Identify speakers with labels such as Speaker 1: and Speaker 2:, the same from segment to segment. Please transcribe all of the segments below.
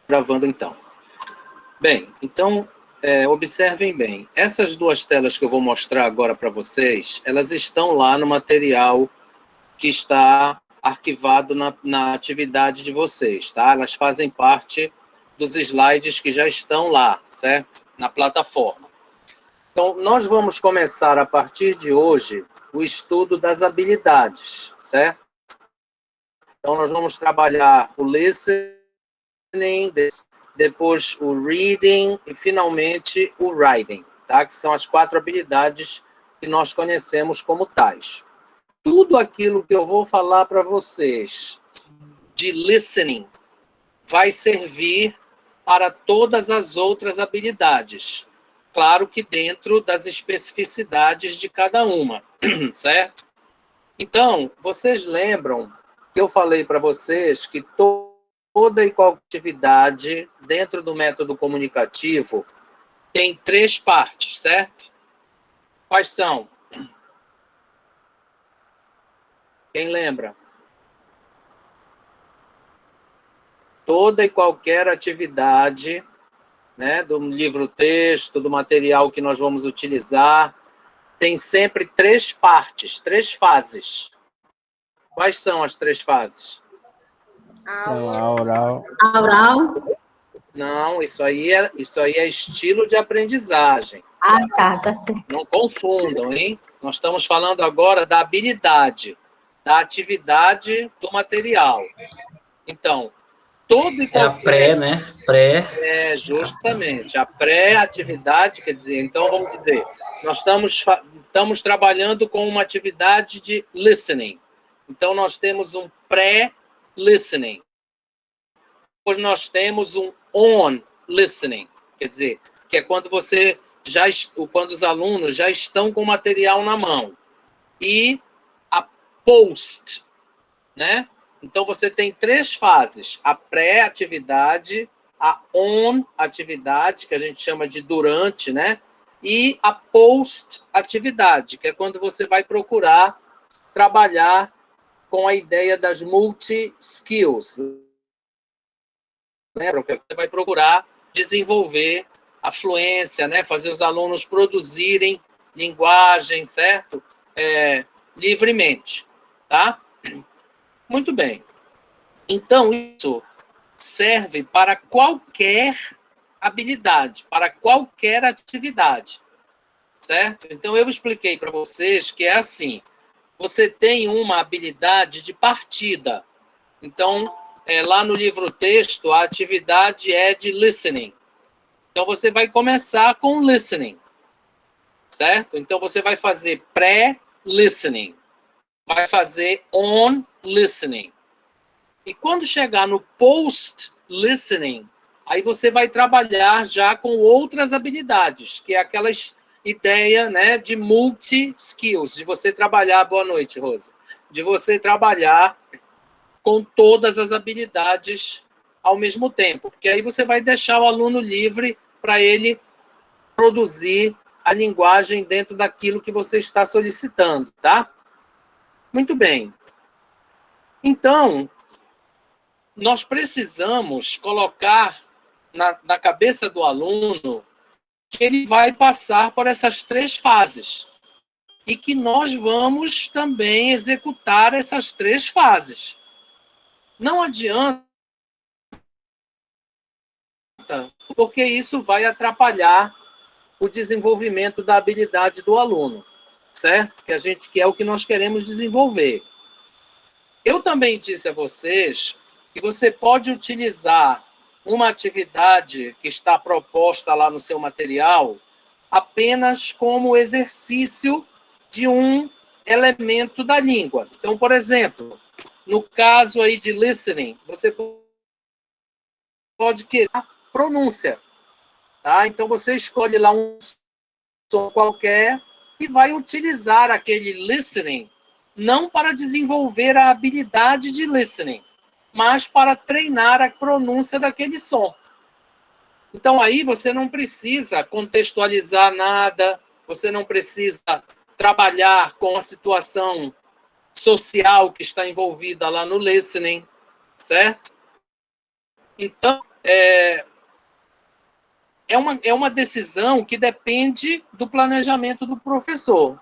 Speaker 1: Gravando então. Bem, então, observem bem. Essas duas telas que eu vou mostrar agora para vocês, elas estão lá no material que está arquivado na atividade de vocês, tá? Elas fazem parte dos slides que já estão lá, certo? Na plataforma. Então, nós vamos começar a partir de hoje o estudo das habilidades, certo? Então, nós vamos trabalhar o listening, depois o reading e, finalmente, o writing, tá? Que são as 4 habilidades que nós conhecemos como tais. Tudo aquilo que eu vou falar para vocês de listening vai servir para todas as outras habilidades. Claro que dentro das especificidades de cada uma, certo? Então, vocês lembram que eu falei para vocês que toda e qualquer atividade dentro do método comunicativo tem 3 partes, certo? Quais são? Quem lembra? Toda e qualquer atividade, né, do livro-texto, do material que nós vamos utilizar, tem sempre 3 partes, 3 fases. Quais são as 3 fases?
Speaker 2: Oral.
Speaker 1: Não, isso aí é estilo de aprendizagem.
Speaker 3: Tá certo.
Speaker 1: Não confundam, hein? Nós estamos falando agora da habilidade, da atividade do material. Então, todo e qualquer...
Speaker 4: É a pré, né? Pré.
Speaker 1: É, justamente. A pré-atividade, quer dizer, então vamos dizer, nós estamos trabalhando com uma atividade de listening. Então, nós temos um pré-listening. Depois nós temos um on-listening, quer dizer, que é quando quando os alunos já estão com o material na mão. E a post, né? Então, você tem 3 fases. A pré-atividade, a on-atividade, que a gente chama de durante, né? E a post-atividade, que é quando você vai procurar trabalhar com a ideia das multi-skills. Lembra? Você vai procurar desenvolver a fluência, né? Fazer os alunos produzirem linguagem, certo? Livremente, tá? Muito bem. Então, isso serve para qualquer habilidade, para qualquer atividade, certo? Então, eu expliquei para vocês que é assim, você tem uma habilidade de partida. Então, lá no livro-texto, a atividade é de listening. Então, você vai começar com listening, certo? Então, você vai fazer pré-listening, vai fazer on-listening. E quando chegar no post-listening, aí você vai trabalhar já com outras habilidades, que é aquela ideia, né, de multi-skills, de você trabalhar... Boa noite, Rosa. De você trabalhar com todas as habilidades ao mesmo tempo. Porque aí você vai deixar o aluno livre para ele produzir a linguagem dentro daquilo que você está solicitando, tá? Muito bem. Então, nós precisamos colocar na cabeça do aluno que ele vai passar por essas 3 fases e que nós vamos também executar essas 3 fases. Não adianta, porque isso vai atrapalhar o desenvolvimento da habilidade do aluno, certo? Que é o que nós queremos desenvolver. Eu também disse a vocês que você pode utilizar uma atividade que está proposta lá no seu material apenas como exercício de um elemento da língua. Então, por exemplo, no caso aí de listening, você pode querer a pronúncia, tá? Então, você escolhe lá um som qualquer e vai utilizar aquele listening não para desenvolver a habilidade de listening, mas para treinar a pronúncia daquele som. Então, aí você não precisa contextualizar nada, você não precisa trabalhar com a situação social que está envolvida lá no listening, certo? Então, é uma decisão que depende do planejamento do professor.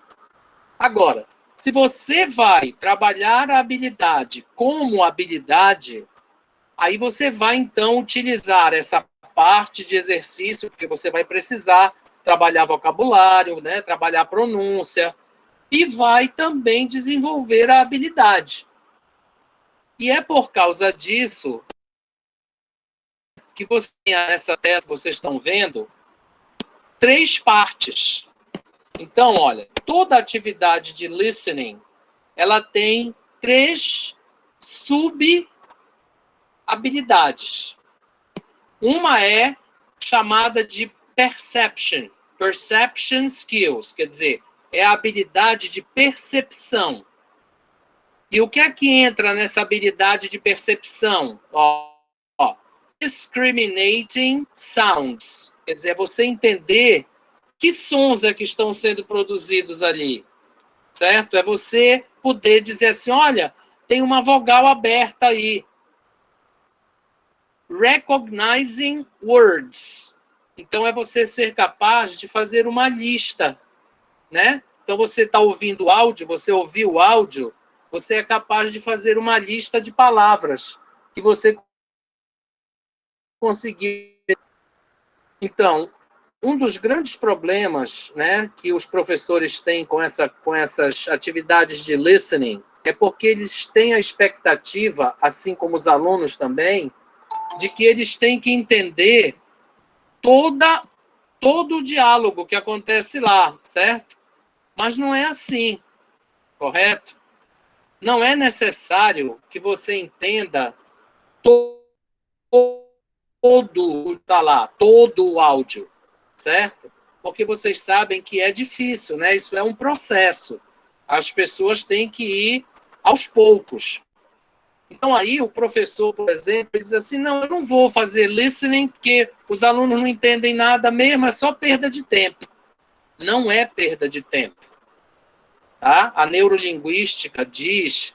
Speaker 1: Agora, se você vai trabalhar a habilidade como habilidade, aí você vai, então, utilizar essa parte de exercício, porque você vai precisar trabalhar vocabulário, né, trabalhar pronúncia, e vai também desenvolver a habilidade. E é por causa disso que você, nessa tela que vocês estão vendo, 3 partes. Então, olha, toda atividade de listening, ela tem 3 sub-habilidades. Uma é chamada de perception skills, quer dizer, é a habilidade de percepção. E o que é que entra nessa habilidade de percepção? Discriminating sounds, quer dizer, é você entender que sons é que estão sendo produzidos ali, certo? É você poder dizer assim, olha, tem uma vogal aberta aí. Recognizing words. Então, é você ser capaz de fazer uma lista, né? Então, você está ouvindo o áudio, você ouviu o áudio, você é capaz de fazer uma lista de palavras que você conseguiu. Então, um dos grandes problemas, né, que os professores têm com essas atividades de listening é porque eles têm a expectativa, assim como os alunos também, de que eles têm que entender todo o diálogo que acontece lá, certo? Mas não é assim, correto? Não é necessário que você entenda tá lá, todo o áudio, certo? Porque vocês sabem que é difícil, né? Isso é um processo. As pessoas têm que ir aos poucos. Então, aí, o professor, por exemplo, ele diz assim, não, eu não vou fazer listening, porque os alunos não entendem nada mesmo, é só perda de tempo. Não é perda de tempo. Tá? A neurolinguística diz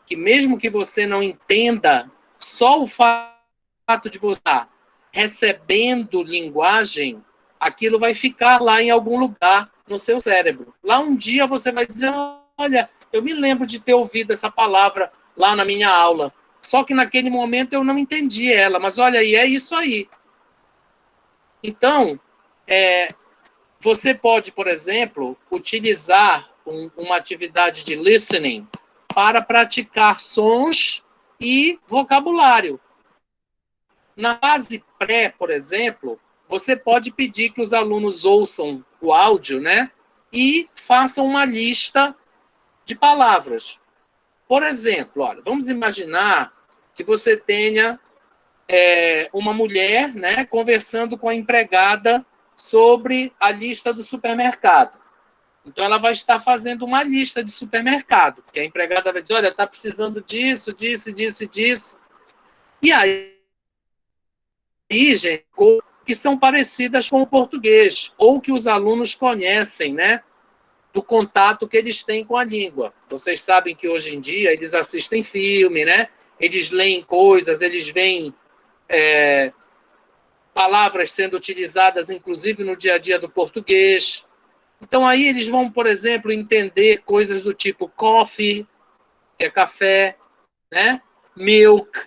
Speaker 1: que mesmo que você não entenda, só o fato de você estar recebendo linguagem, aquilo vai ficar lá em algum lugar no seu cérebro. Lá um dia você vai dizer, olha, eu me lembro de ter ouvido essa palavra lá na minha aula, só que naquele momento eu não entendi ela, mas olha aí, é isso aí. Então, você pode, por exemplo, utilizar uma atividade de listening para praticar sons e vocabulário. Na fase pré, por exemplo, você pode pedir que os alunos ouçam o áudio, né? E façam uma lista de palavras. Por exemplo, olha, vamos imaginar que você tenha uma mulher, né, conversando com a empregada sobre a lista do supermercado. Então, ela vai estar fazendo uma lista de supermercado, porque a empregada vai dizer, olha, está precisando disso, disso, disso e disso. E aí, gente, que são parecidas com o português, ou que os alunos conhecem, né, do contato que eles têm com a língua. Vocês sabem que hoje em dia eles assistem filme, né? Eles leem coisas, eles veem palavras sendo utilizadas, inclusive, no dia a dia do português. Então, aí eles vão, por exemplo, entender coisas do tipo coffee, que é café, né? Milk,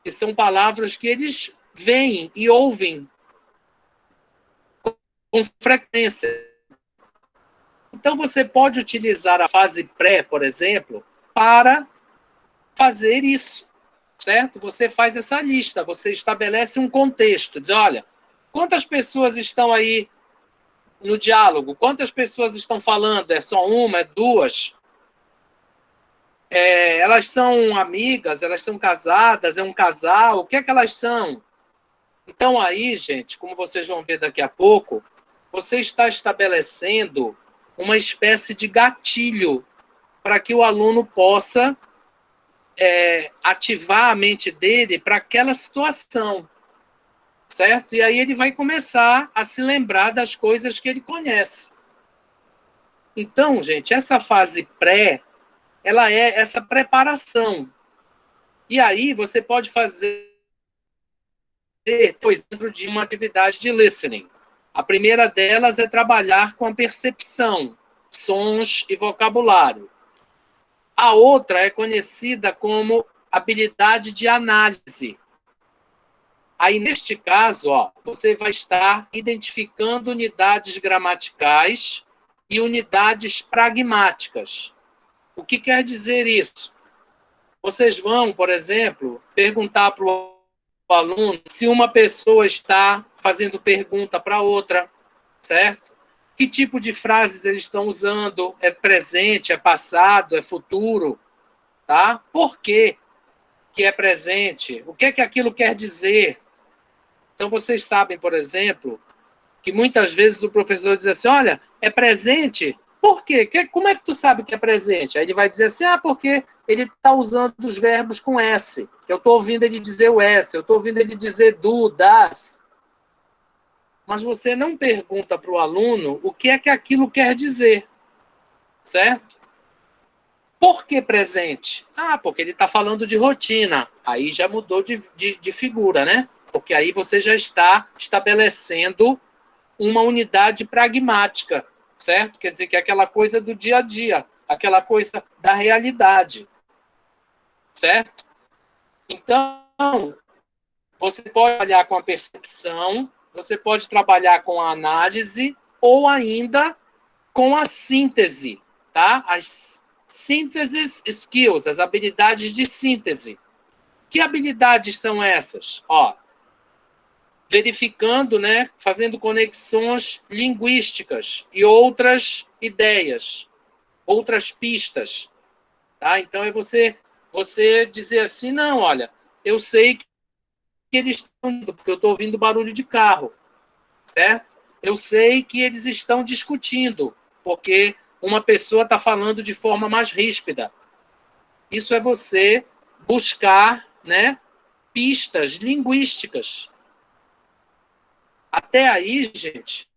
Speaker 1: que são palavras que eles veem e ouvem com frequência. Então, você pode utilizar a fase pré, por exemplo, para fazer isso, certo? Você faz essa lista, você estabelece um contexto, diz, olha, quantas pessoas estão aí no diálogo? Quantas pessoas estão falando? É só uma? É duas? Elas são amigas? Elas são casadas? É um casal? O que é que elas são? Então, aí, gente, como vocês vão ver daqui a pouco, você está estabelecendo uma espécie de gatilho para que o aluno possa ativar a mente dele para aquela situação, certo? E aí ele vai começar a se lembrar das coisas que ele conhece. Então, gente, essa fase pré, ela é essa preparação. E aí você pode fazer por exemplo, de uma atividade de listening. A primeira delas é trabalhar com a percepção, sons e vocabulário. A outra é conhecida como habilidade de análise. Aí, neste caso, você vai estar identificando unidades gramaticais e unidades pragmáticas. O que quer dizer isso? Vocês vão, por exemplo, perguntar para o aluno se uma pessoa está fazendo pergunta para outra, certo? Que tipo de frases eles estão usando? É presente, é passado, é futuro? Tá? Por quê que é presente? O que é que aquilo quer dizer? Então, vocês sabem, por exemplo, que muitas vezes o professor diz assim, olha, é presente? Por quê? Como é que tu sabe que é presente? Aí ele vai dizer assim, porque ele está usando os verbos com S. Eu estou ouvindo ele dizer o S, eu estou ouvindo ele dizer do, das. Mas você não pergunta para o aluno o que é que aquilo quer dizer, certo? Por que presente? Porque ele está falando de rotina. Aí já mudou de figura, né? Porque aí você já está estabelecendo uma unidade pragmática, certo? Quer dizer que é aquela coisa do dia a dia, aquela coisa da realidade, certo? Então, você pode trabalhar com a percepção, você pode trabalhar com a análise ou ainda com a síntese, tá? As synthesis skills, as habilidades de síntese. Que habilidades são essas? Verificando, né, fazendo conexões linguísticas e outras ideias, outras pistas, tá? Então é você dizer assim, não, olha, eu sei que eles estão indo, porque eu estou ouvindo barulho de carro, certo? Eu sei que eles estão discutindo, porque uma pessoa está falando de forma mais ríspida. Isso é você buscar, né, pistas linguísticas. Até aí, gente,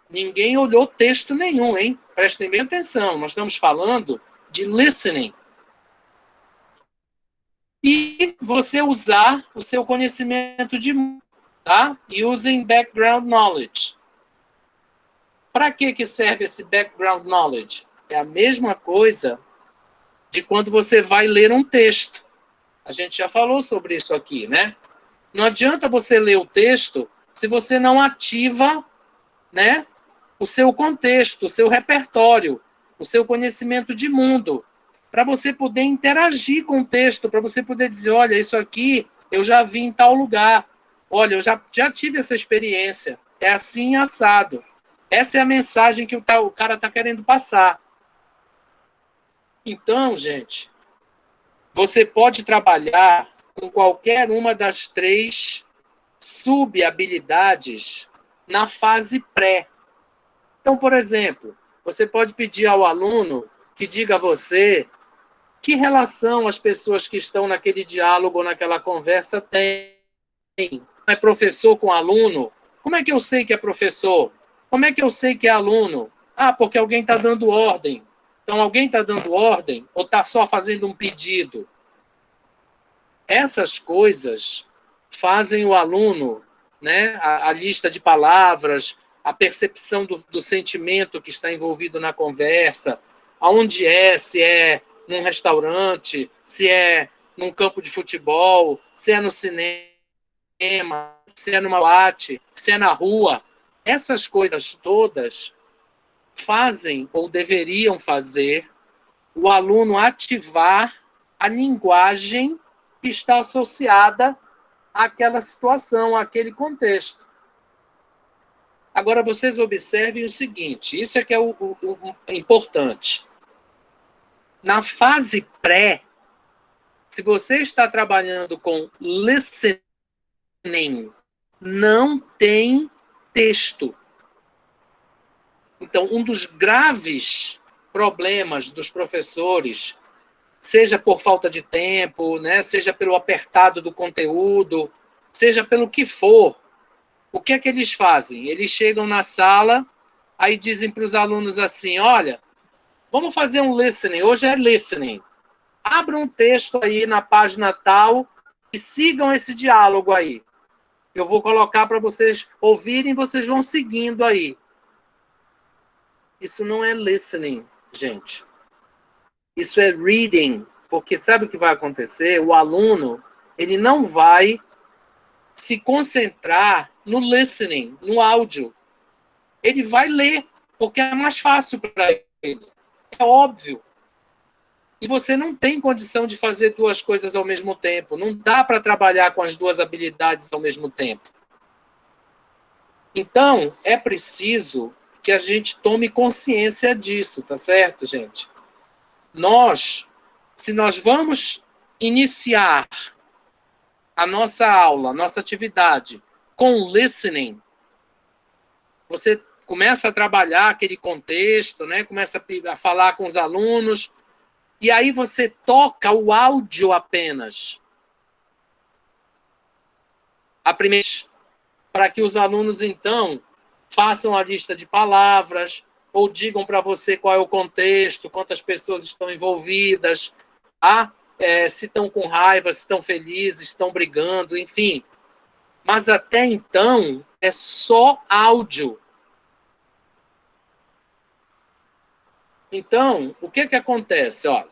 Speaker 1: ninguém olhou texto nenhum, hein? Prestem bem atenção, nós estamos falando de listening. E você usar o seu conhecimento de mundo, tá? Using background knowledge. Para que serve esse background knowledge? É a mesma coisa de quando você vai ler um texto. A gente já falou sobre isso aqui, né? Não adianta você ler o texto se você não ativa, né, o seu contexto, o seu repertório, o seu conhecimento de mundo, para você poder interagir com o texto, para você poder dizer, olha, isso aqui eu já vi em tal lugar, olha, eu já tive essa experiência, é assim assado. Essa é a mensagem que o cara está querendo passar. Então, gente, você pode trabalhar com qualquer uma das 3 subhabilidades na fase pré. Então, por exemplo, você pode pedir ao aluno que diga a você que relação as pessoas que estão naquele diálogo ou naquela conversa têm. É professor com aluno? Como é que eu sei que é professor? Como é que eu sei que é aluno? Porque alguém está dando ordem. Então, alguém está dando ordem ou está só fazendo um pedido? Essas coisas fazem o aluno, né, a lista de palavras, a percepção do sentimento que está envolvido na conversa, aonde se é num restaurante, se é num campo de futebol, se é no cinema, se é numa boate, se é na rua. Essas coisas todas fazem ou deveriam fazer o aluno ativar a linguagem que está associada àquela situação, àquele contexto. Agora, vocês observem o seguinte, isso é que é o importante. Na fase pré, se você está trabalhando com listening, não tem texto. Então, um dos graves problemas dos professores, seja por falta de tempo, né, seja pelo apertado do conteúdo, seja pelo que for, o que é que eles fazem? Eles chegam na sala, aí dizem para os alunos assim, olha, vamos fazer um listening, hoje é listening. Abra um texto aí na página tal e sigam esse diálogo aí. Eu vou colocar para vocês ouvirem, vocês vão seguindo aí. Isso não é listening, gente. Isso é reading, porque sabe o que vai acontecer? O aluno, ele não vai se concentrar no listening, no áudio. Ele vai ler, porque é mais fácil para ele. É óbvio. E você não tem condição de fazer duas coisas ao mesmo tempo. Não dá para trabalhar com as duas habilidades ao mesmo tempo. Então, é preciso que a gente tome consciência disso, tá certo, gente? Se nós vamos iniciar a nossa aula, a nossa atividade com listening, você começa a trabalhar aquele contexto, né? Começa a falar com os alunos, e aí você toca o áudio apenas. A primeira, para que os alunos, então, façam a lista de palavras, ou digam para você qual é o contexto, quantas pessoas estão envolvidas, tá? Se estão com raiva, se estão felizes, se estão brigando, enfim. Mas até então, é só áudio. Então, o que acontece? Olha,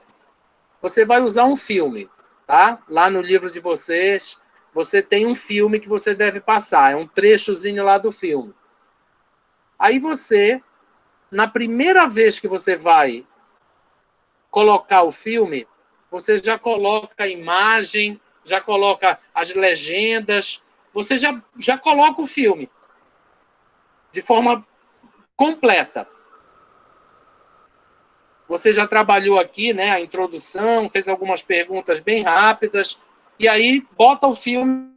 Speaker 1: você vai usar um filme, tá? Lá no livro de vocês, você tem um filme que você deve passar, é um trechozinho lá do filme. Aí você, na primeira vez que você vai colocar o filme, você já coloca a imagem, já coloca as legendas, você já coloca o filme de forma completa. Você já trabalhou aqui, né, a introdução, fez algumas perguntas bem rápidas, e aí bota o filme.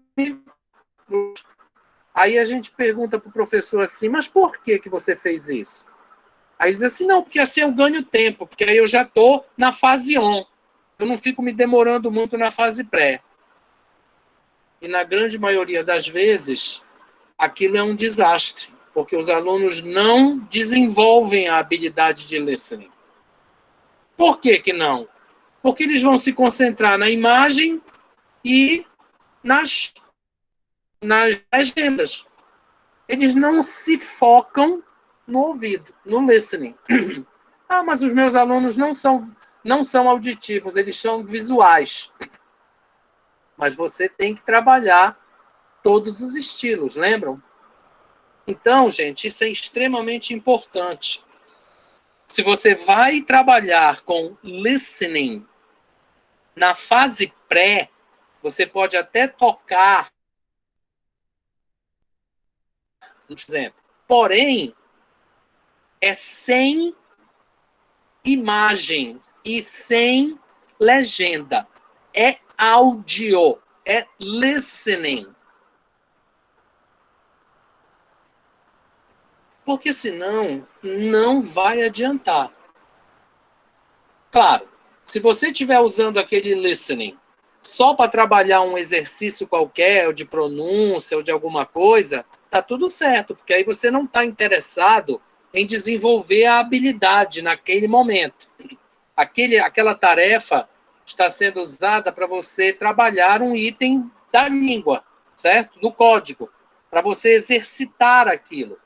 Speaker 1: Aí a gente pergunta para o professor assim, mas por que você fez isso? Aí ele diz assim, não, porque assim eu ganho tempo, porque aí eu já estou na fase on. Eu não fico me demorando muito na fase pré. E na grande maioria das vezes, aquilo é um desastre, porque os alunos não desenvolvem a habilidade de listening. Por que não? Porque eles vão se concentrar na imagem e nas legendas. Eles não se focam no ouvido, no listening. Ah, mas os meus alunos não são auditivos, eles são visuais. Mas você tem que trabalhar todos os estilos, lembram? Então, gente, isso é extremamente importante. Se você vai trabalhar com listening na fase pré, você pode até tocar, por exemplo. Porém, é sem imagem e sem legenda. É áudio, é listening. Porque senão não vai adiantar. Claro, se você estiver usando aquele listening só para trabalhar um exercício qualquer, ou de pronúncia, ou de alguma coisa, tá tudo certo, porque aí você não está interessado em desenvolver a habilidade naquele momento. Aquela tarefa está sendo usada para você trabalhar um item da língua, certo? Do código, para você exercitar aquilo.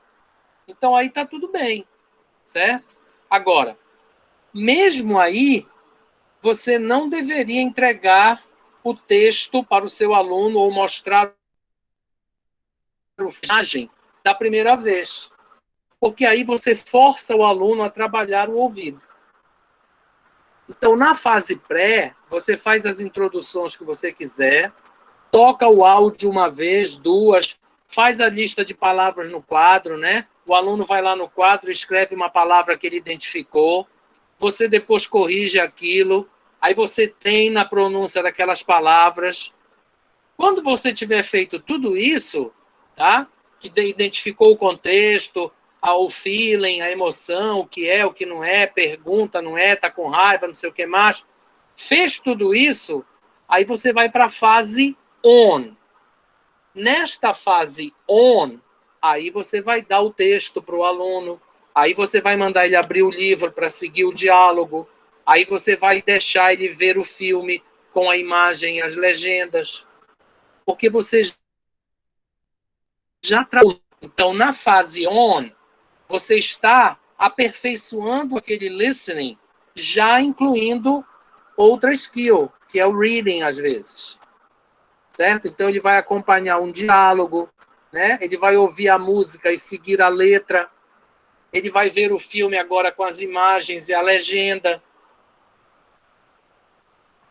Speaker 1: Então aí está tudo bem, certo? Agora, mesmo aí, você não deveria entregar o texto para o seu aluno ou mostrar a imagem da primeira vez, porque aí você força o aluno a trabalhar o ouvido. Então, na fase pré, você faz as introduções que você quiser, toca o áudio uma vez, duas, faz a lista de palavras no quadro, né? O aluno vai lá no quadro, escreve uma palavra que ele identificou, você depois corrige aquilo, aí você treina a pronúncia daquelas palavras. Quando você tiver feito tudo isso, tá? Que identificou o contexto, o feeling, a emoção, o que não é, pergunta, não é, tá com raiva, não sei o que mais. Fez tudo isso, aí você vai para a fase on. Nesta fase on, aí você vai dar o texto para o aluno, aí você vai mandar ele abrir o livro para seguir o diálogo, aí você vai deixar ele ver o filme com a imagem e as legendas, porque você já trabalhou. Então, na fase on, você está aperfeiçoando aquele listening, já incluindo outra skill, que é o reading, às vezes. Certo? Então, ele vai acompanhar um diálogo, né? Ele vai ouvir a música e seguir a letra. Ele vai ver o filme agora com as imagens e a legenda.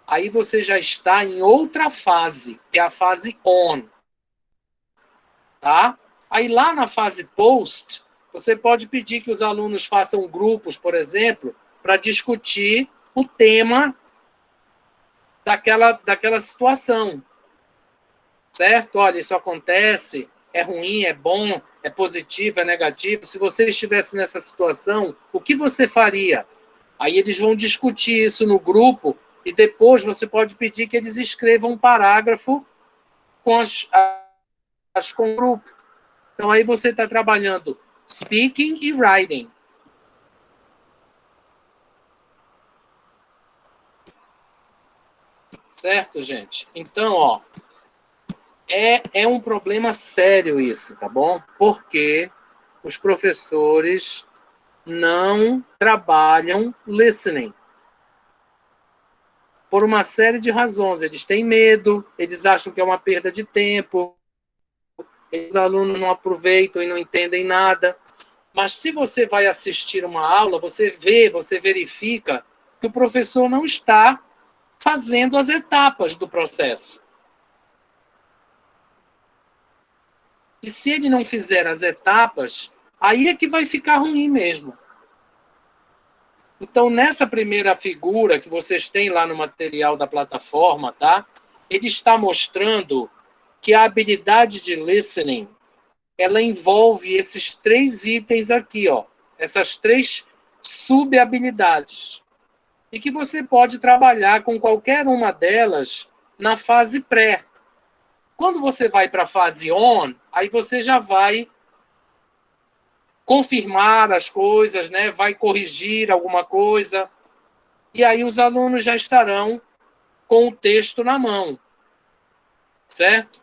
Speaker 1: Aí você já está em outra fase, que é a fase on. Tá? Aí lá na fase post, você pode pedir que os alunos façam grupos, por exemplo, para discutir o tema daquela situação. Certo? Olha, isso acontece, é ruim, é bom, é positivo, é negativo. Se você estivesse nessa situação, o que você faria? Aí eles vão discutir isso no grupo e depois você pode pedir que eles escrevam um parágrafo com o grupo. Então aí você está trabalhando speaking e writing. Certo, gente? Então, ó, é um problema sério isso, tá bom? Porque os professores não trabalham listening. Por uma série de razões. Eles têm medo, eles acham que é uma perda de tempo, os alunos não aproveitam e não entendem nada. Mas se você vai assistir uma aula, você vê, você verifica que o professor não está fazendo as etapas do processo. E se ele não fizer as etapas, aí é que vai ficar ruim mesmo. Então, nessa primeira figura que vocês têm lá no material da plataforma, tá? Ele está mostrando que a habilidade de listening, ela envolve esses 3 itens aqui, ó, essas 3 subhabilidades. E que você pode trabalhar com qualquer uma delas na fase pré. Quando você vai para a fase on, aí você já vai confirmar as coisas, né? Vai corrigir alguma coisa, e aí os alunos já estarão com o texto na mão, certo?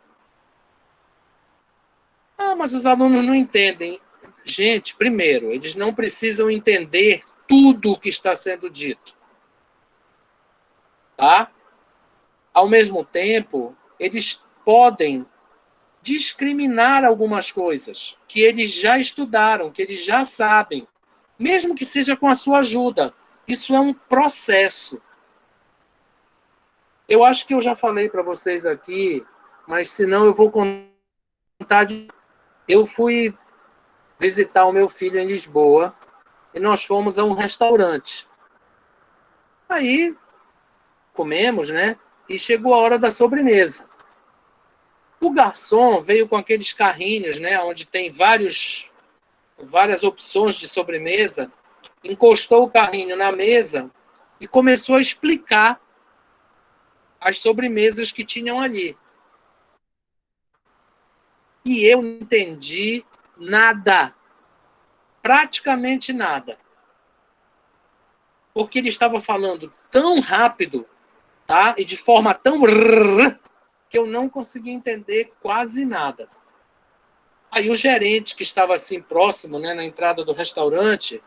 Speaker 1: Ah, mas os alunos não entendem. Gente, primeiro, eles não precisam entender tudo o que está sendo dito, tá? Ao mesmo tempo, eles podem discriminar algumas coisas que eles já estudaram, que eles já sabem, mesmo que seja com a sua ajuda. Isso é um processo. Eu acho que eu já falei para vocês aqui, mas se não eu vou contar de... Eu fui visitar o meu filho em Lisboa e nós fomos a um restaurante. Aí comemos, né? E chegou a hora da sobremesa. O garçom veio com aqueles carrinhos, né, onde tem várias opções de sobremesa, encostou o carrinho na mesa e começou a explicar as sobremesas que tinham ali. E eu não entendi nada, praticamente nada. Porque ele estava falando tão rápido, tá? E de forma tão que eu não conseguia entender quase nada. Aí o gerente, que estava assim próximo, né, na entrada do restaurante,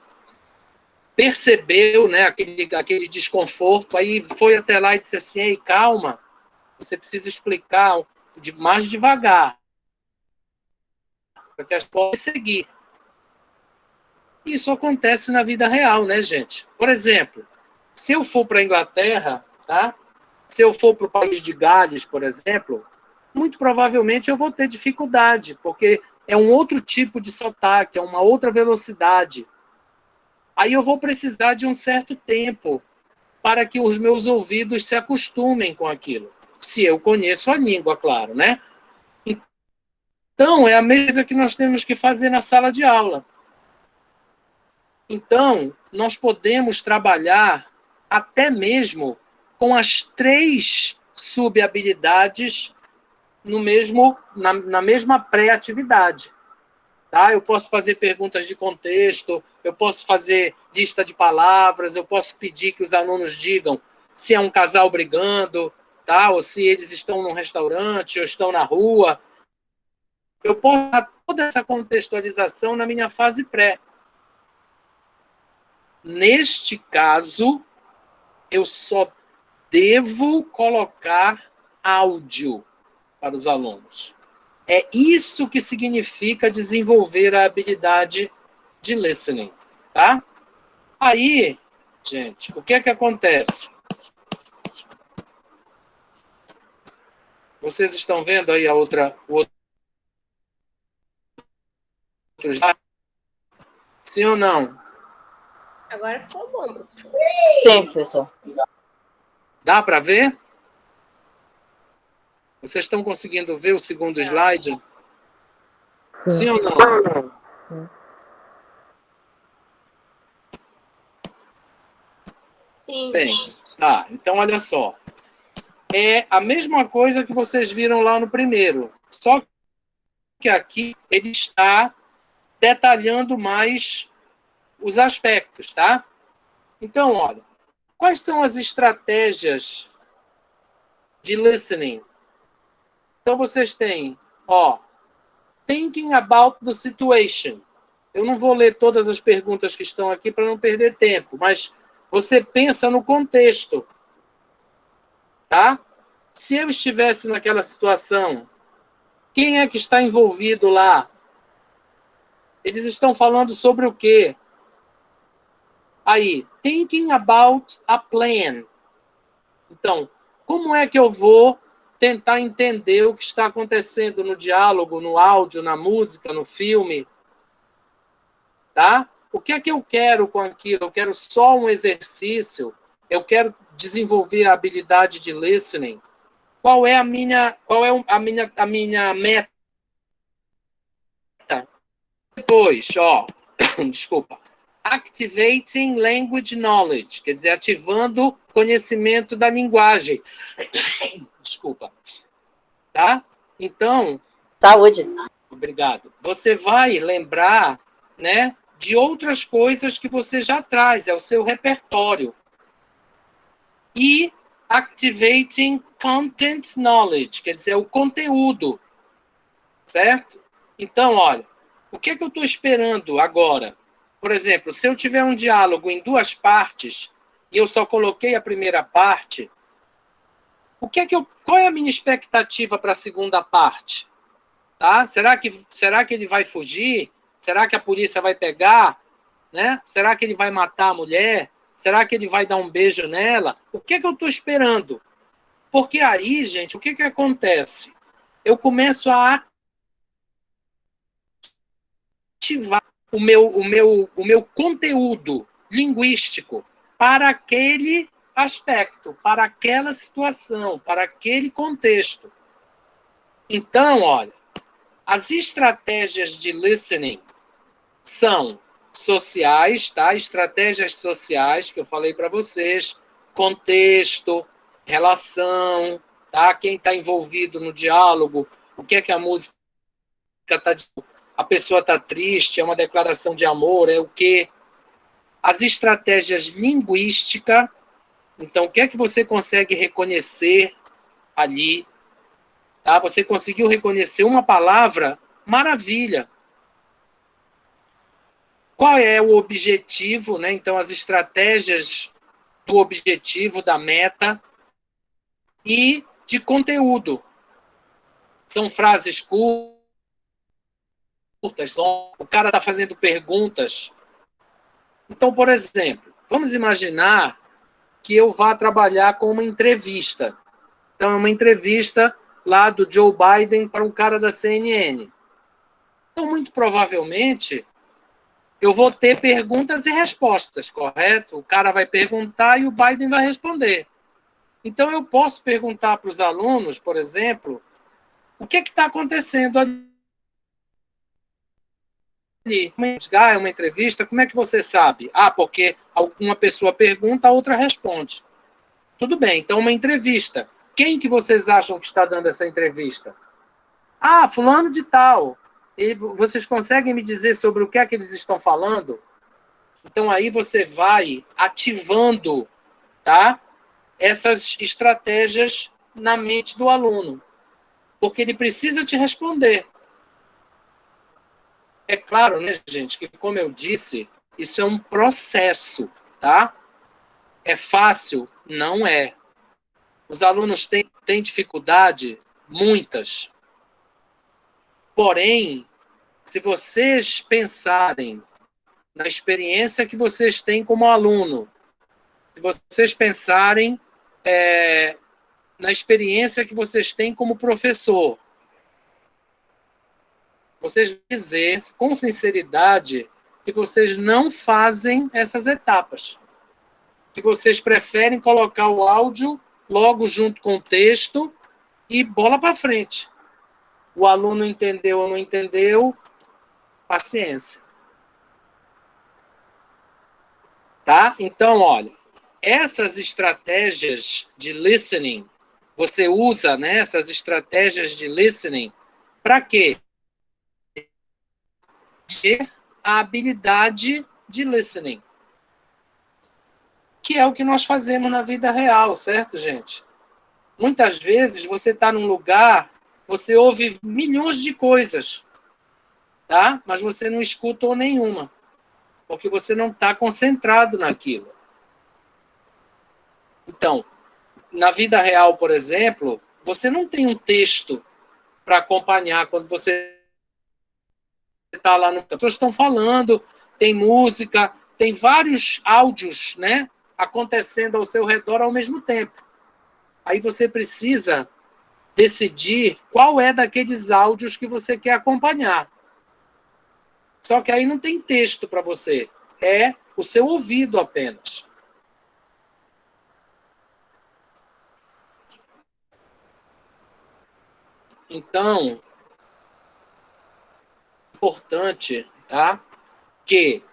Speaker 1: percebeu, né, aquele desconforto, aí foi até lá e disse assim: ei, calma, você precisa explicar mais devagar, para que as possam seguir. Isso acontece na vida real, né, gente? Por exemplo, se eu for para a Inglaterra, tá? Se eu for para o país de Gales, por exemplo, muito provavelmente eu vou ter dificuldade, porque é um outro tipo de sotaque, é uma outra velocidade. Aí eu vou precisar de um certo tempo para que os meus ouvidos se acostumem com aquilo. Se eu conheço a língua, claro, né? Então, é a mesma coisa que nós temos que fazer na sala de aula. Então, nós podemos trabalhar até mesmo com as 3 subhabilidades na mesma pré-atividade. Tá? Eu posso fazer perguntas de contexto, eu posso fazer lista de palavras, eu posso pedir que os alunos digam se é um casal brigando, tá? Ou se eles estão num restaurante ou estão na rua. eu posso dar toda essa contextualização na minha fase pré. Neste caso, eu só devo colocar áudio para os alunos. É isso que significa desenvolver a habilidade de listening, tá? Aí, gente, o que é que acontece? Vocês estão vendo aí o outro slide? Sim ou não?
Speaker 2: Agora ficou bom, professor.
Speaker 3: Sim, professor.
Speaker 1: Dá para ver? Vocês estão conseguindo ver o segundo slide? Sim ou não?
Speaker 2: Sim.
Speaker 1: Bem, tá. Então, olha só. É a mesma coisa que vocês viram lá no primeiro. Só que aqui ele está detalhando mais os aspectos, tá? Então, olha. Quais são as estratégias de listening? Então, vocês têm, thinking about the situation. Eu não vou ler todas as perguntas que estão aqui para não perder tempo, mas você pensa no contexto, tá? Se eu estivesse naquela situação, quem é que está envolvido lá? Eles estão falando sobre o quê? Aí, thinking about a plan. Então, como é que eu vou tentar entender o que está acontecendo no diálogo, no áudio, na música, no filme? Tá? O que é que eu quero com aquilo? Eu quero só um exercício? Eu quero desenvolver a habilidade de listening? Qual é a minha meta? Depois, desculpa. Activating language knowledge, quer dizer, ativando conhecimento da linguagem. Desculpa. Tá? Então...
Speaker 3: Saúde.
Speaker 1: Obrigado. Você vai lembrar, né, de outras coisas que você já traz, é o seu repertório. E activating content knowledge, quer dizer, o conteúdo. Certo? Então, olha, o que é que eu estou esperando agora? Por exemplo, se eu tiver um diálogo em 2 partes e eu só coloquei a primeira parte, qual é a minha expectativa para a segunda parte? Tá? Será que ele vai fugir? Será que a polícia vai pegar? Né? Será que ele vai matar a mulher? Será que ele vai dar um beijo nela? O que é que eu estou esperando? Porque aí, gente, o que que acontece? Eu começo a ativar o meu conteúdo linguístico para aquele aspecto, para aquela situação, para aquele contexto. Então, olha, as estratégias de listening são sociais, tá? Estratégias sociais que eu falei para vocês, contexto, relação, tá? Quem está envolvido no diálogo, o que é que a música está dizendo? A pessoa está triste, é uma declaração de amor, é o quê? As estratégias linguísticas, então, o que é que você consegue reconhecer ali? Tá? Você conseguiu reconhecer uma palavra? Maravilha! Qual é o objetivo, né? Então, as estratégias do objetivo, da meta e de conteúdo. São frases curtas, o cara está fazendo perguntas. Então, por exemplo, vamos imaginar que eu vá trabalhar com uma entrevista. Então, é uma entrevista lá do Joe Biden para um cara da CNN. Então, muito provavelmente, eu vou ter perguntas e respostas, correto? O cara vai perguntar e o Biden vai responder. Então, eu posso perguntar para os alunos, por exemplo, o que está acontecendo ali? É uma entrevista, como é que você sabe? Porque uma pessoa pergunta, a outra responde. Tudo bem, então uma entrevista. Quem que vocês acham que está dando essa entrevista? Fulano de tal. E vocês conseguem me dizer sobre o que é que eles estão falando? Então aí você vai ativando, tá? Essas estratégias na mente do aluno. Porque ele precisa te responder. É claro, né, gente, que como eu disse, isso é um processo, tá? É fácil? Não é. Os alunos têm dificuldade? Muitas. Porém, se vocês pensarem na experiência que vocês têm como aluno, se vocês pensarem na experiência que vocês têm como professor, vocês vão dizer com sinceridade que vocês não fazem essas etapas, que vocês preferem colocar o áudio logo junto com o texto e bola para frente. O aluno entendeu ou não entendeu, paciência. Tá? Então, olha, essas estratégias de listening, você usa, né, essas estratégias de listening para quê? Ter a habilidade de listening, que é o que nós fazemos na vida real, certo, gente? Muitas vezes você está num lugar, você ouve milhões de coisas, tá? Mas você não escutou nenhuma, porque você não está concentrado naquilo. Então, na vida real, por exemplo, você não tem um texto para acompanhar quando você está lá no... As pessoas estão falando, tem música, tem vários áudios, né, acontecendo ao seu redor ao mesmo tempo. Aí você precisa decidir qual é daqueles áudios que você quer acompanhar. Só que aí não tem texto para você, é o seu ouvido apenas. Então, é importante, tá, que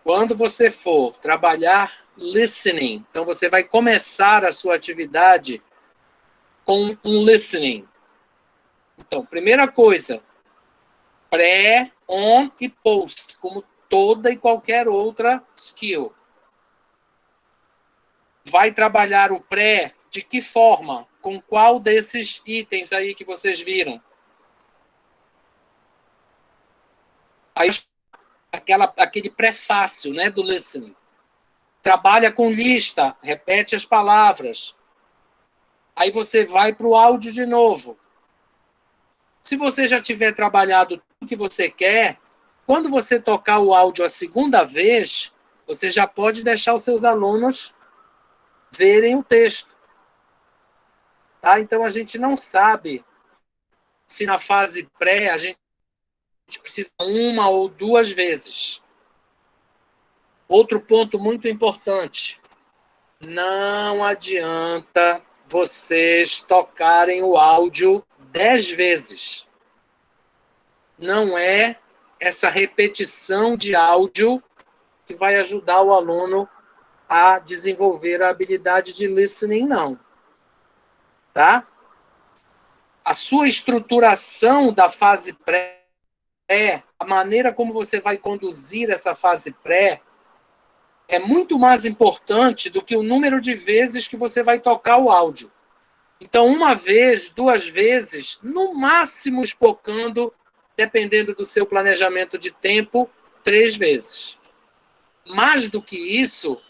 Speaker 1: quando você for trabalhar listening, então você vai começar a sua atividade com um listening. Então, primeira coisa, pré, on e post, como toda e qualquer outra skill. Vai trabalhar o pré de que forma? Com qual desses itens aí que vocês viram? Aí, aquele prefácio, né, do listening. Trabalha com lista, repete as palavras. Aí você vai para o áudio de novo. Se você já tiver trabalhado tudo que você quer, quando você tocar o áudio a segunda vez, você já pode deixar os seus alunos verem o texto. Tá? Então, a gente não sabe se na fase pré a gente precisa uma ou duas vezes. Outro ponto muito importante. Não adianta vocês tocarem o áudio 10 vezes. Não é essa repetição de áudio que vai ajudar o aluno a desenvolver a habilidade de listening, não. Tá? A sua estruturação da fase pré, a maneira como você vai conduzir essa fase pré, é muito mais importante do que o número de vezes que você vai tocar o áudio. Então, uma vez, duas vezes, no máximo espocando, dependendo do seu planejamento de tempo, 3 vezes. Mais do que isso,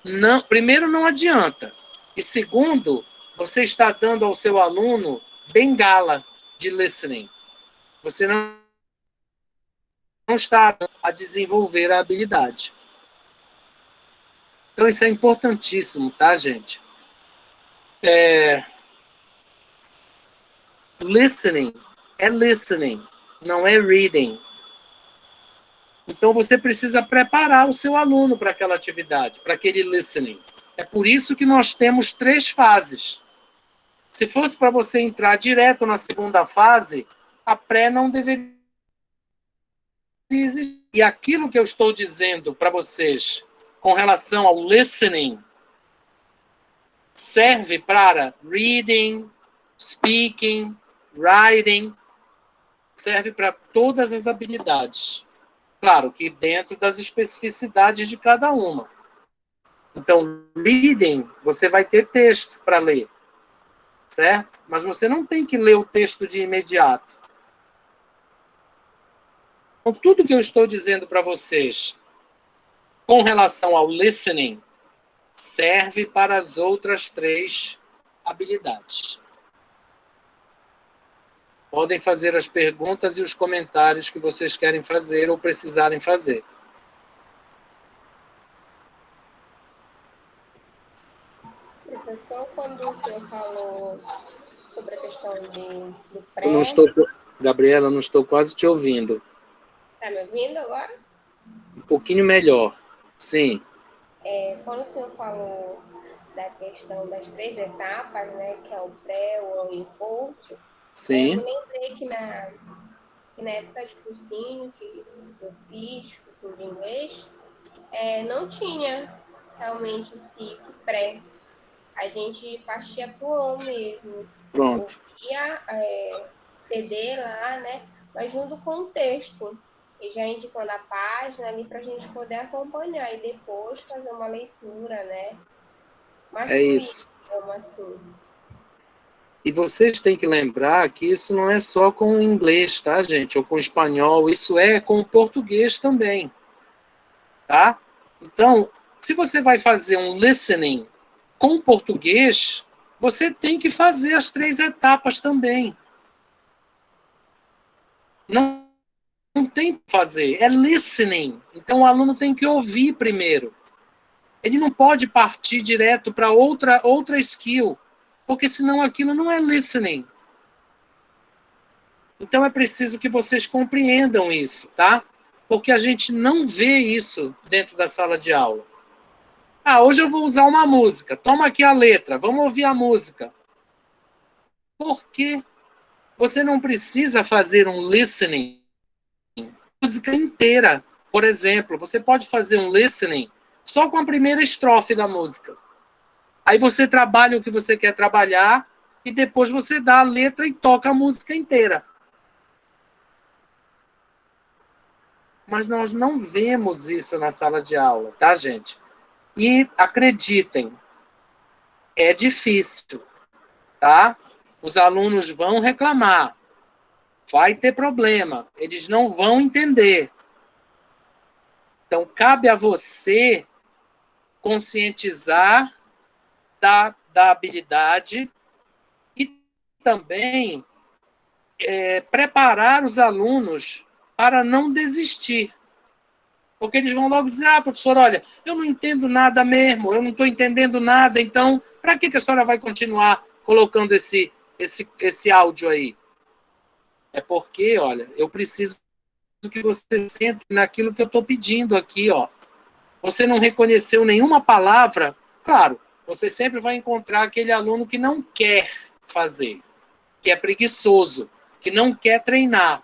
Speaker 1: não, primeiro, não adianta. E segundo, você está dando ao seu aluno bengala de listening. Você não está a desenvolver a habilidade. Então, isso é importantíssimo, tá, gente? Listening é listening, não é reading. Então, você precisa preparar o seu aluno para aquela atividade, para aquele listening. É por isso que nós temos 3 fases. Se fosse para você entrar direto na segunda fase, a pré não deveria existir. E aquilo que eu estou dizendo para vocês com relação ao listening serve para reading, speaking, writing, serve para todas as habilidades. Claro que dentro das especificidades de cada uma. Então, reading, você vai ter texto para ler, certo? Mas você não tem que ler o texto de imediato. Então, tudo que eu estou dizendo para vocês com relação ao listening serve para as outras 3 habilidades. Podem fazer as perguntas e os comentários que vocês querem fazer ou precisarem fazer.
Speaker 2: Professor, quando o senhor falou sobre a questão do pré...
Speaker 1: Eu não estou, Gabriela, eu não estou quase te ouvindo.
Speaker 2: Está me ouvindo agora?
Speaker 1: Um pouquinho melhor. Sim.
Speaker 2: Quando o senhor falou da questão das 3 etapas, né, que é o pré, o on e o post,
Speaker 1: Sim.
Speaker 2: eu me lembrei que na época de cursinho que eu fiz, cursinho de inglês, não tinha realmente esse pré. A gente partia para o on mesmo.
Speaker 1: Pronto.
Speaker 2: Ouvia CD lá, né? Mas junto com o texto. E já indicando a página ali para a gente poder acompanhar. E depois fazer uma leitura, né? Mais
Speaker 1: É isso.
Speaker 2: fluida, assim.
Speaker 1: E vocês têm que lembrar que isso não é só com o inglês, tá, gente? Ou com o espanhol, isso é com o português também. Tá? Então, se você vai fazer um listening com português, você tem que fazer as 3 etapas também. Não tem que fazer, é listening. Então, o aluno tem que ouvir primeiro. Ele não pode partir direto para outra skill, porque senão aquilo não é listening. Então, é preciso que vocês compreendam isso, tá? Porque a gente não vê isso dentro da sala de aula. Ah, hoje eu vou usar uma música. Toma aqui a letra, vamos ouvir a música. Por quê? Você não precisa fazer um listening música inteira. Por exemplo, você pode fazer um listening só com a primeira estrofe da música. Aí você trabalha o que você quer trabalhar e depois você dá a letra e toca a música inteira. Mas nós não vemos isso na sala de aula, tá, gente? E acreditem, é difícil, tá? Os alunos vão reclamar, vai ter problema, eles não vão entender. Então, cabe a você conscientizar da habilidade e também preparar os alunos para não desistir. Porque eles vão logo dizer, professor, olha, eu não entendo nada mesmo, eu não estou entendendo nada, então, para que a senhora vai continuar colocando esse áudio aí? É porque, olha, eu preciso que você sente naquilo que eu estou pedindo aqui, ó. Você não reconheceu nenhuma palavra, claro, você sempre vai encontrar aquele aluno que não quer fazer, que é preguiçoso, que não quer treinar,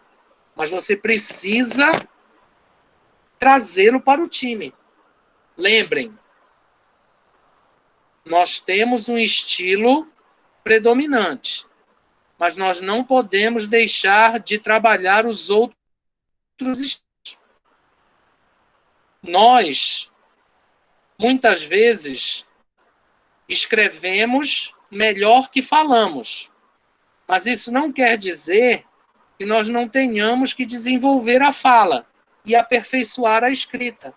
Speaker 1: mas você precisa trazê-lo para o time. Lembrem, nós temos um estilo predominante, mas nós não podemos deixar de trabalhar os outros estilos. Nós, muitas vezes, escrevemos melhor que falamos, mas isso não quer dizer que nós não tenhamos que desenvolver a fala e aperfeiçoar a escrita.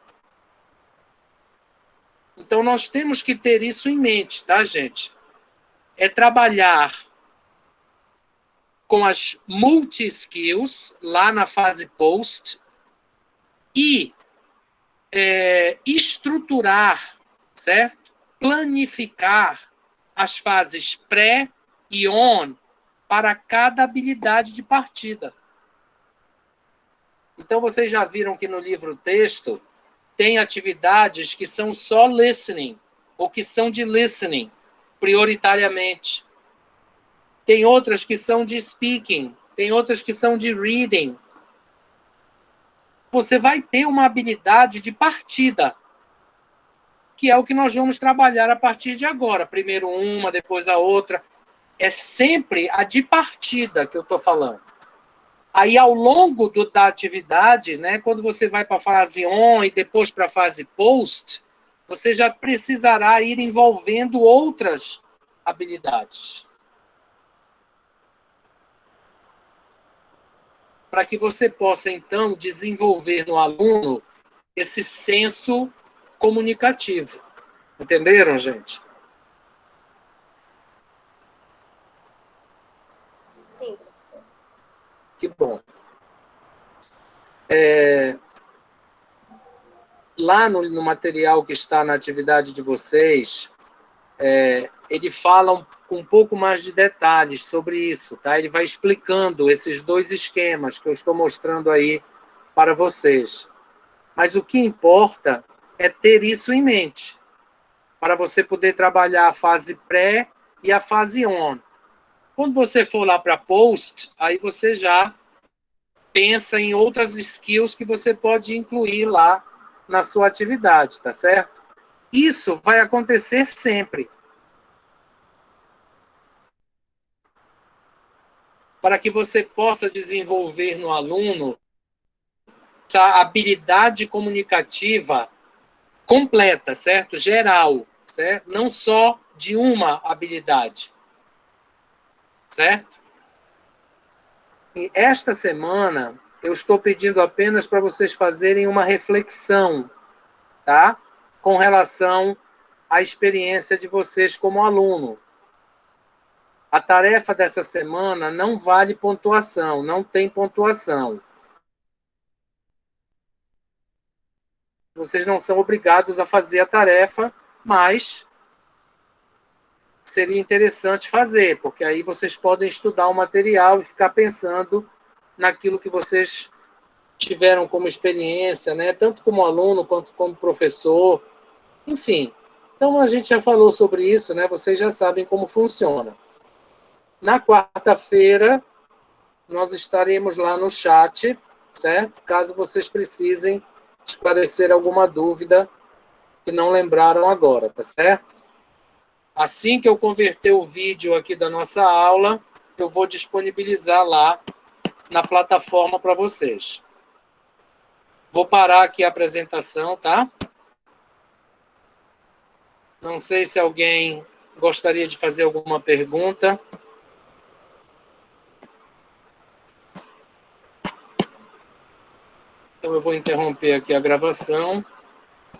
Speaker 1: Então, nós temos que ter isso em mente, tá, gente? É trabalhar com as multi-skills, lá na fase post, e estruturar, certo? Planificar as fases pré e on para cada habilidade de partida. Então, vocês já viram que no livro-texto tem atividades que são só listening, ou que são de listening, prioritariamente. Tem outras que são de speaking, tem outras que são de reading. Você vai ter uma habilidade de partida, que é o que nós vamos trabalhar a partir de agora. Primeiro uma, depois a outra. É sempre a de partida que eu estou falando. Aí, ao longo da atividade, né, quando você vai para a fase on e depois para a fase post, você já precisará ir envolvendo outras habilidades. para que você possa, então, desenvolver no aluno esse senso comunicativo. Entenderam, gente?
Speaker 2: Sim, professor.
Speaker 1: Que bom. Lá no material que está na atividade de vocês, ele fala com um pouco mais de detalhes sobre isso, tá? Ele vai explicando esses dois esquemas que eu estou mostrando aí para vocês. Mas o que importa é ter isso em mente, para você poder trabalhar a fase pré e a fase on. Quando você for lá para post, aí você já pensa em outras skills que você pode incluir lá na sua atividade, tá certo? Isso vai acontecer sempre. Para que você possa desenvolver no aluno essa habilidade comunicativa completa, certo? Geral, certo? Não só de uma habilidade, certo? E esta semana eu estou pedindo apenas para vocês fazerem uma reflexão, tá? Com relação à experiência de vocês como aluno. A tarefa dessa semana não vale pontuação, não tem pontuação. Vocês não são obrigados a fazer a tarefa, mas seria interessante fazer, porque aí vocês podem estudar o material e ficar pensando naquilo que vocês tiveram como experiência, né? Tanto como aluno quanto como professor, enfim. Então a gente já falou sobre isso, né? Vocês já sabem como funciona. Na quarta-feira nós estaremos lá no chat, certo? Caso vocês precisem esclarecer alguma dúvida que não lembraram agora, tá certo? Assim que eu converter o vídeo aqui da nossa aula, eu vou disponibilizar lá na plataforma para vocês. Vou parar aqui a apresentação, tá? Não sei se alguém gostaria de fazer alguma pergunta. Então eu vou interromper aqui a gravação.